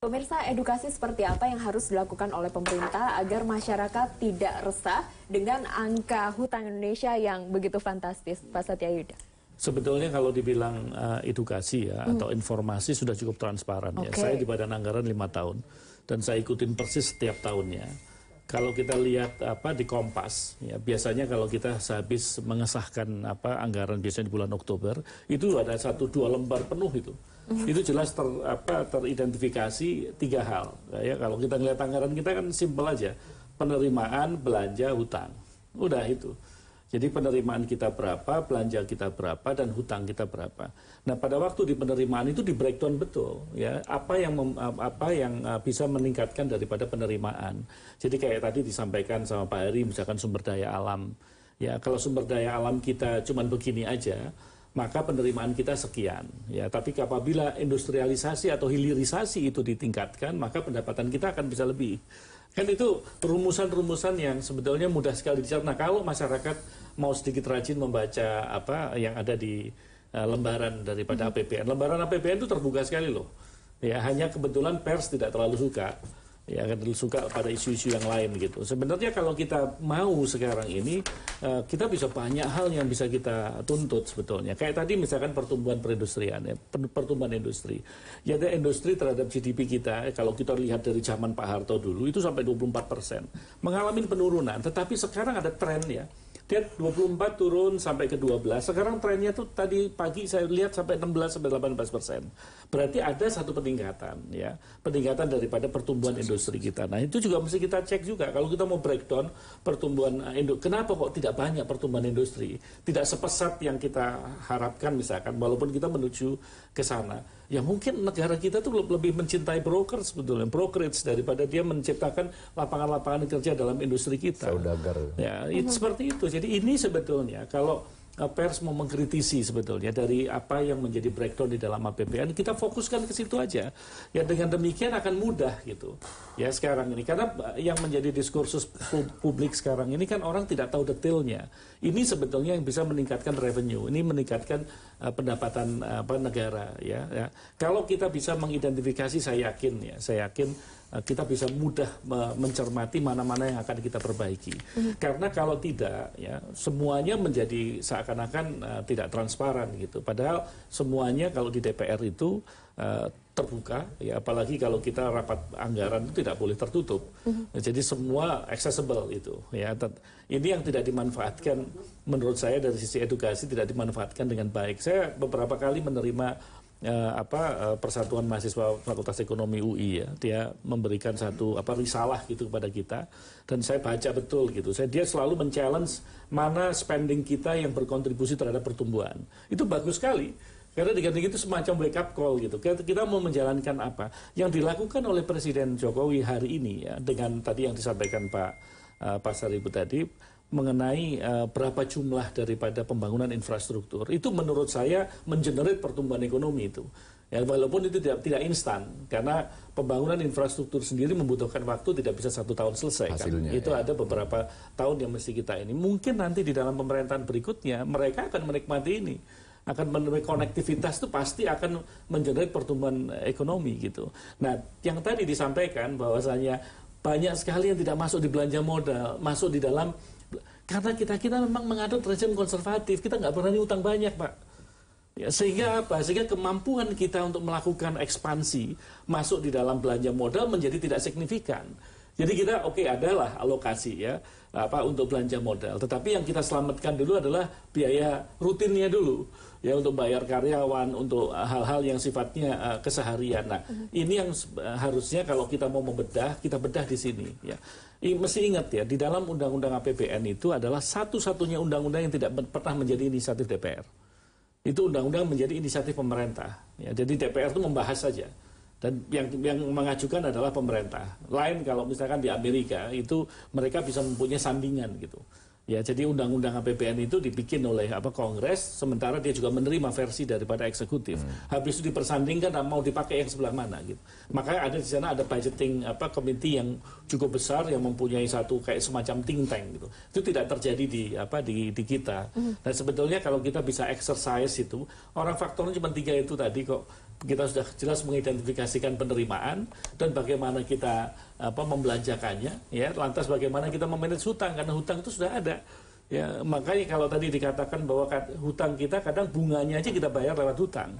Pemirsa, edukasi seperti apa yang harus dilakukan oleh pemerintah agar masyarakat tidak resah dengan angka hutang Indonesia yang begitu fantastis, Pak Satya Yuda? Sebetulnya kalau dibilang edukasi ya atau informasi sudah cukup transparan ya. Saya di Badan Anggaran 5 tahun dan saya ikutin persis setiap tahunnya. Kalau kita lihat di Kompas, ya biasanya kalau kita sehabis mengesahkan anggaran biasanya di bulan Oktober, itu ada 1-2 lembar penuh itu. Itu jelas teridentifikasi 3 hal. Ya, kalau kita ngelihat anggaran kita kan simpel aja, penerimaan, belanja, hutang. Udah itu. Jadi penerimaan kita berapa, belanja kita berapa, dan hutang kita berapa. Nah pada waktu di penerimaan itu di breakdown betul, ya apa yang bisa meningkatkan daripada penerimaan. Jadi kayak tadi disampaikan sama Pak Heri, misalkan sumber daya alam. Ya kalau sumber daya alam kita cuman begini aja, maka penerimaan kita sekian. Ya tapi apabila industrialisasi atau hilirisasi itu ditingkatkan, maka pendapatan kita akan bisa lebih. Kan itu rumusan-rumusan yang sebetulnya mudah sekali dicerna. Kalau masyarakat mau sedikit rajin membaca yang ada di lembaran daripada APBN. Lembaran APBN itu terbuka sekali loh. Ya hanya kebetulan pers tidak terlalu suka. Ya kan suka pada isu-isu yang lain gitu. Sebenarnya kalau kita mau sekarang ini kita bisa banyak hal yang bisa kita tuntut sebetulnya. Kayak tadi misalkan pertumbuhan perindustrian ya, pertumbuhan industri. Ya ada industri terhadap GDP kita kalau kita lihat dari zaman Pak Harto dulu itu sampai 24%. Mengalami penurunan, tetapi sekarang ada tren ya. Dia 24 turun sampai ke 12. Sekarang trennya tuh tadi pagi saya lihat sampai 16-18%. Berarti ada satu peningkatan ya. Peningkatan daripada pertumbuhan industri kita. Nah, itu juga mesti kita cek juga kalau kita mau breakdown pertumbuhan kenapa kok tidak banyak pertumbuhan industri? Tidak sepesat yang kita harapkan misalkan walaupun kita menuju ke sana. Ya mungkin negara kita tuh lebih mencintai broker sebetulnya, brokerage daripada dia menciptakan lapangan-lapangan kerja dalam industri kita. Saudagar. Ya, seperti itu. Jadi ini sebetulnya kalau pers mau mengkritisi sebetulnya dari apa yang menjadi breakdown di dalam APBN, kita fokuskan ke situ aja. Ya dengan demikian akan mudah gitu. Ya sekarang ini karena yang menjadi diskursus publik sekarang ini kan orang tidak tahu detailnya. Ini sebetulnya yang bisa meningkatkan revenue, ini meningkatkan pendapatan negara ya. Kalau kita bisa mengidentifikasi saya yakin kita bisa mudah mencermati mana-mana yang akan kita perbaiki. Karena kalau tidak, ya semuanya menjadi seakan-akan tidak transparan gitu. Padahal semuanya kalau di DPR itu terbuka, ya apalagi kalau kita rapat anggaran itu tidak boleh tertutup. Jadi semua accessible itu. Ya, ini yang tidak dimanfaatkan menurut saya dari sisi edukasi tidak dimanfaatkan dengan baik. Saya beberapa kali menerima Persatuan Mahasiswa Fakultas Ekonomi UI ya, dia memberikan satu risalah gitu kepada kita dan saya baca betul gitu. Dia selalu men-challenge mana spending kita yang berkontribusi terhadap pertumbuhan. Itu bagus sekali. Karena dengan itu semacam wake up call gitu. Kita mau menjalankan apa yang dilakukan oleh Presiden Jokowi hari ini ya dengan tadi yang disampaikan Pak Saribu tadi mengenai berapa jumlah daripada pembangunan infrastruktur itu menurut saya mengenerate pertumbuhan ekonomi itu ya walaupun itu tidak instan karena pembangunan infrastruktur sendiri membutuhkan waktu tidak bisa 1 tahun selesai hasilnya, kan itu ya. Ada beberapa tahun yang mesti kita ini mungkin nanti di dalam pemerintahan berikutnya mereka akan menikmati ini akan menemui konektivitas itu pasti akan mengenerate pertumbuhan ekonomi gitu. Nah yang tadi disampaikan bahwasanya banyak sekali yang tidak masuk di belanja modal masuk di dalam karena kita memang mengadut rezim konservatif, kita nggak berani utang banyak, Pak. Ya, sehingga apa? Sehingga kemampuan kita untuk melakukan ekspansi masuk di dalam belanja modal menjadi tidak signifikan. Jadi kita adalah alokasi ya untuk belanja modal. Tetapi yang kita selamatkan dulu adalah biaya rutinnya dulu ya untuk bayar karyawan, untuk hal-hal yang sifatnya keseharian. Nah, ini yang harusnya kalau kita mau membedah, kita bedah di sini ya. Mesti ingat ya, di dalam undang-undang APBN itu adalah satu-satunya undang-undang yang tidak pernah menjadi inisiatif DPR. Itu undang-undang menjadi inisiatif pemerintah. Ya, jadi DPR itu membahas saja. Dan yang mengajukan adalah pemerintah. Lain kalau misalkan di Amerika itu mereka bisa mempunyai sandingan gitu. Ya, jadi undang-undang APBN itu dibikin oleh Kongres, sementara dia juga menerima versi daripada eksekutif. Habis itu dipersandingkan mau dipakai yang sebelah mana gitu. Makanya ada di sana ada budgeting komite yang cukup besar yang mempunyai satu kayak semacam think tank gitu. Itu tidak terjadi di kita. Dan sebetulnya kalau kita bisa exercise itu, orang faktornya cuma 3 itu tadi kok. kita sudah jelas mengidentifikasikan penerimaan dan bagaimana kita membelanjakannya, ya. Lantas bagaimana kita memanage hutang, karena hutang itu sudah ada. Ya, makanya kalau tadi dikatakan bahwa hutang kita kadang bunganya aja kita bayar lewat hutang.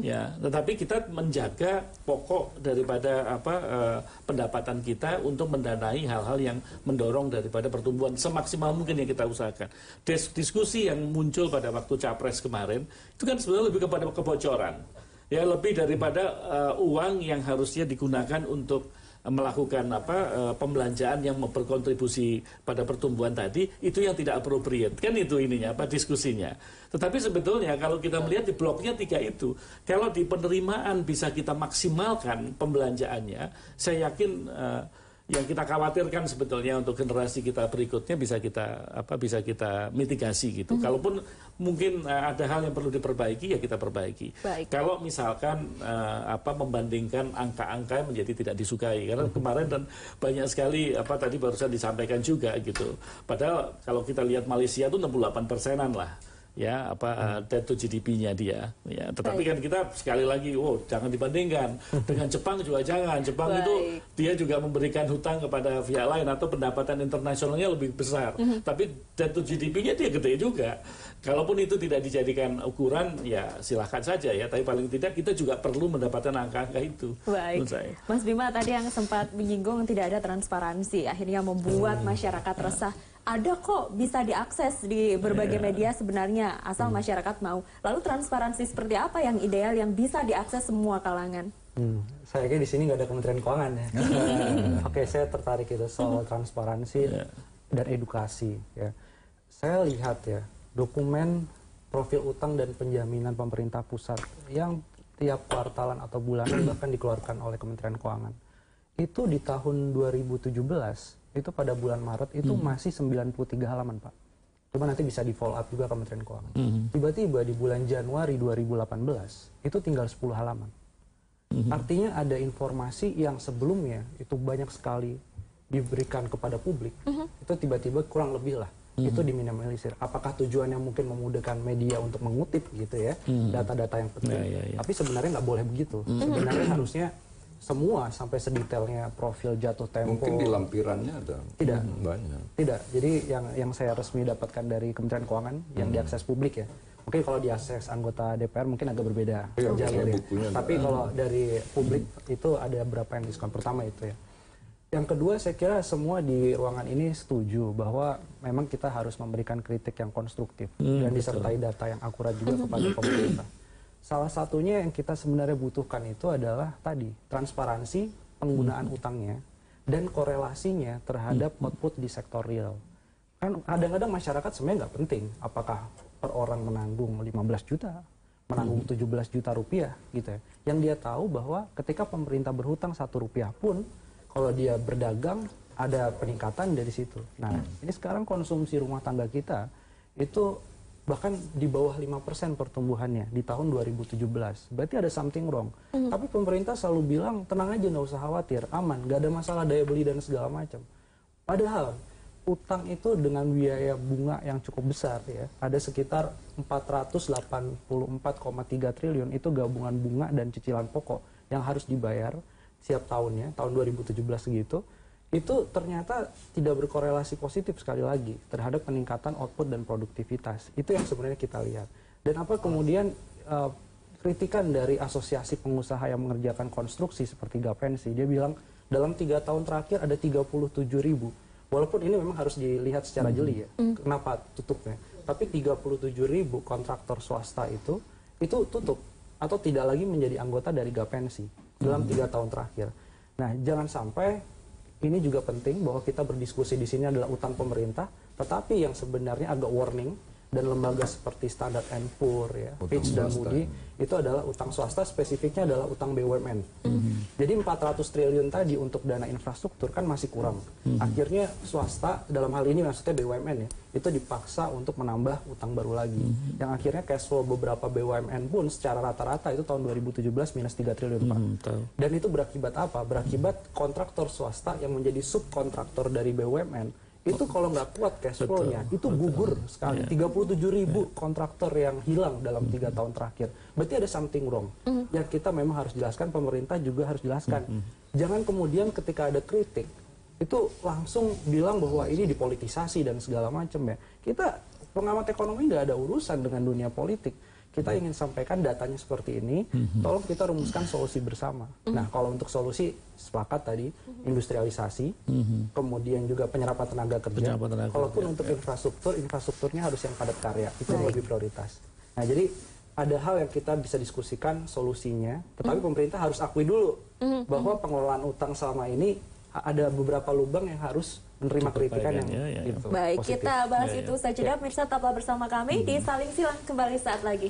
Ya, tetapi kita menjaga pokok daripada pendapatan kita untuk mendanai hal-hal yang mendorong daripada pertumbuhan semaksimal mungkin yang kita usahakan. Diskusi yang muncul pada waktu Capres kemarin itu kan sebenarnya lebih kepada kebocoran. Ya, lebih daripada uang yang harusnya digunakan untuk melakukan pembelanjaan yang berkontribusi pada pertumbuhan tadi, itu yang tidak appropriate, kan itu ininya diskusinya. Tetapi sebetulnya kalau kita melihat di bloknya 3 itu, kalau di penerimaan bisa kita maksimalkan pembelanjaannya, saya yakin yang kita khawatirkan sebetulnya untuk generasi kita berikutnya bisa kita mitigasi gitu. Kalaupun mungkin ada hal yang perlu diperbaiki, ya kita perbaiki. Baik. Kalau misalkan membandingkan angka-angka menjadi tidak disukai, karena kemarin dan banyak sekali tadi barusan disampaikan juga gitu. Padahal kalau kita lihat Malaysia itu 68%-an lah. Ya, debt to GDP-nya dia. Ya, tetapi kan kita sekali lagi, jangan dibandingkan dengan Jepang juga jangan. Jepang itu dia juga memberikan hutang kepada pihak lain atau pendapatan internasionalnya lebih besar. Tapi debt to GDP-nya dia gede juga. Kalaupun itu tidak dijadikan ukuran, ya silahkan saja ya. Tapi paling tidak kita juga perlu mendapatkan angka-angka itu. Baik. Mas Bima tadi yang sempat menyinggung tidak ada transparansi, akhirnya membuat masyarakat resah. Ada kok bisa diakses di berbagai media sebenarnya, asal masyarakat mau. Lalu transparansi seperti apa yang ideal yang bisa diakses semua kalangan? Saya kira di sini nggak ada Kementerian Keuangan ya. Oke, saya tertarik itu soal transparansi dan edukasi. Ya. Saya lihat ya dokumen profil utang dan penjaminan pemerintah pusat yang tiap kuartalan atau bulanan bahkan dikeluarkan oleh Kementerian Keuangan. Itu di tahun 2017. Itu pada bulan Maret itu masih 93 halaman, Pak. Cuma nanti bisa di follow up juga Kementerian Keuangan. Tiba-tiba di bulan Januari 2018 itu tinggal 10 halaman. Artinya ada informasi yang sebelumnya itu banyak sekali diberikan kepada publik. Itu tiba-tiba kurang lebih lah. Itu diminimalisir. Apakah tujuannya mungkin memudahkan media untuk mengutip gitu ya data-data yang penting. Tapi sebenarnya nggak boleh begitu. Sebenarnya harusnya semua sampai sedetailnya profil jatuh tempo. Mungkin di lampirannya ada. Tidak. Banyak. Tidak. Jadi yang saya resmi dapatkan dari Kementerian Keuangan yang diakses publik ya. Mungkin kalau diakses anggota DPR mungkin agak berbeda jalur ya. Tapi kalau dari publik itu ada berapa yang diskon. Pertama itu ya. Yang kedua saya kira semua di ruangan ini setuju bahwa memang kita harus memberikan kritik yang konstruktif dan disertai data yang akurat juga kepada pemerintah. Salah satunya yang kita sebenarnya butuhkan itu adalah tadi transparansi penggunaan utangnya dan korelasinya terhadap output di sektor real. Kan kadang-kadang masyarakat sebenarnya nggak penting apakah per orang menanggung 15 juta, menanggung 17 juta rupiah gitu ya. Yang dia tahu bahwa ketika pemerintah berhutang 1 rupiah pun kalau dia berdagang ada peningkatan dari situ. Nah, ini sekarang konsumsi rumah tangga kita itu bahkan di bawah 5% pertumbuhannya di tahun 2017. Berarti ada something wrong. Tapi pemerintah selalu bilang, tenang aja, nggak usah khawatir, aman, nggak ada masalah daya beli dan segala macam. Padahal, utang itu dengan biaya bunga yang cukup besar ya. Ada sekitar 484,3 triliun itu gabungan bunga dan cicilan pokok yang harus dibayar setiap tahunnya, tahun 2017 segitu. Itu ternyata tidak berkorelasi positif sekali lagi terhadap peningkatan output dan produktivitas. Itu yang sebenarnya kita lihat. Dan apa kemudian kritikan dari asosiasi pengusaha yang mengerjakan konstruksi seperti Gapensi, dia bilang dalam 3 tahun terakhir ada 37.000. Walaupun ini memang harus dilihat secara jeli ya, kenapa tutupnya. Tapi 37.000 kontraktor swasta itu tutup atau tidak lagi menjadi anggota dari Gapensi dalam 3 tahun terakhir. Nah, jangan sampai ini juga penting bahwa kita berdiskusi di sini adalah utang pemerintah, tetapi yang sebenarnya agak warning dan lembaga seperti Standard & Poor, ya, Fitch dan Moody itu adalah utang swasta, spesifiknya adalah utang BUMN. Jadi 400 triliun tadi untuk dana infrastruktur kan masih kurang. Akhirnya swasta dalam hal ini maksudnya BUMN ya, itu dipaksa untuk menambah utang baru lagi. Yang akhirnya cash flow beberapa BUMN pun secara rata-rata itu tahun 2017 minus 3 triliun Pak. Dan itu berakibat apa? Berakibat kontraktor swasta yang menjadi subkontraktor dari BUMN itu kalau nggak kuat cash flow-nya, itu gugur sekali. 37.000 kontraktor yang hilang dalam 3 tahun terakhir. Berarti ada something wrong. Yang kita memang harus jelaskan, pemerintah juga harus jelaskan. Jangan kemudian ketika ada kritik, itu langsung bilang bahwa ini dipolitisasi dan segala macam ya. Kita pengamat ekonomi nggak ada urusan dengan dunia politik. Kita ingin sampaikan datanya seperti ini, tolong kita rumuskan solusi bersama. Nah, kalau untuk solusi sepakat tadi, industrialisasi, kemudian juga penyerapan tenaga kerja. Kalaupun untuk infrastruktur, infrastrukturnya harus yang padat karya, itu yang lebih prioritas. Nah, jadi ada hal yang kita bisa diskusikan solusinya, tetapi pemerintah harus akui dulu bahwa pengelolaan utang selama ini ada beberapa lubang yang harus menerima kritikan yang gitu, baik, positif. kita bahas itu saja. Pemirsa, tetaplah bersama kami di Saling Silang, kembali saat lagi.